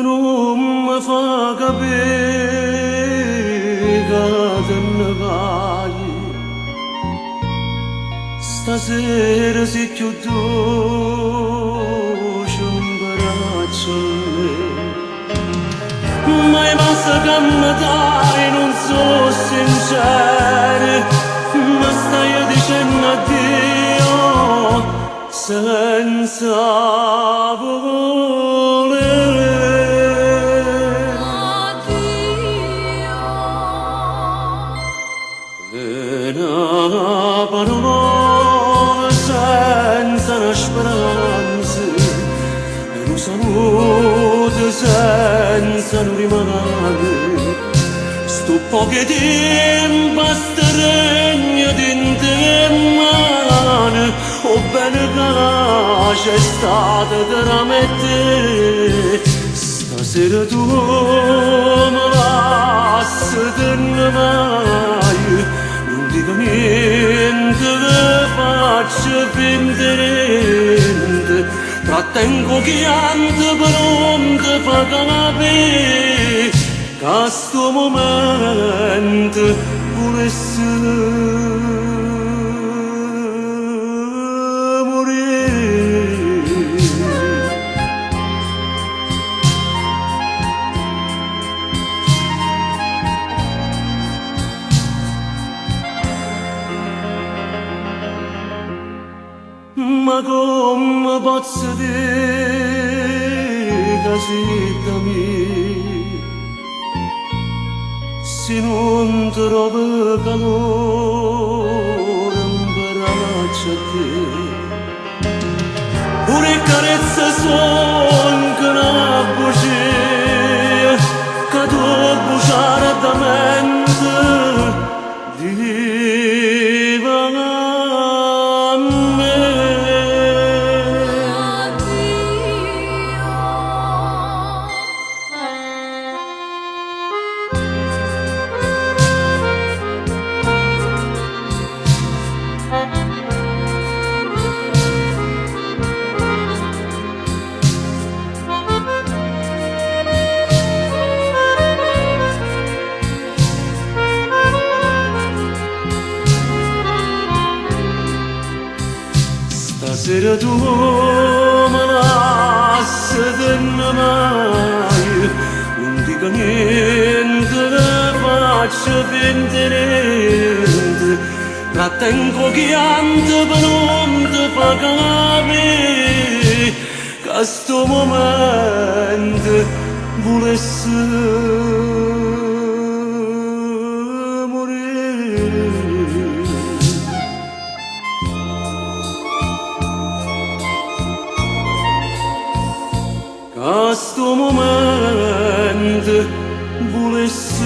non mi fa capire che te ne vai. Stasera si chiude un braccio a me, ma basta che mi dai, non so sincero, mi stai dicendo addio senza volere. Una parola senza una speranza, un saluto senza un rimane. Sto poco tempo a stregno di mano, o bene che c'è stata veramente. Stasera tu mi lasci mai, non dico niente che faccio finta niente, trattengo chianto per non ti fa capire che sto momento volesse morire. Ma come posso dire che siete mia se non trovo calore in braccio a te? Pure carezze sono che una bugia che tu bruciare da mente viva a me. Stasera tu mi lasci mai, non dico niente, faccio finta niente, trattengo chianto per non ti fa capire che sto momento volesse morire. Che sto momento volesse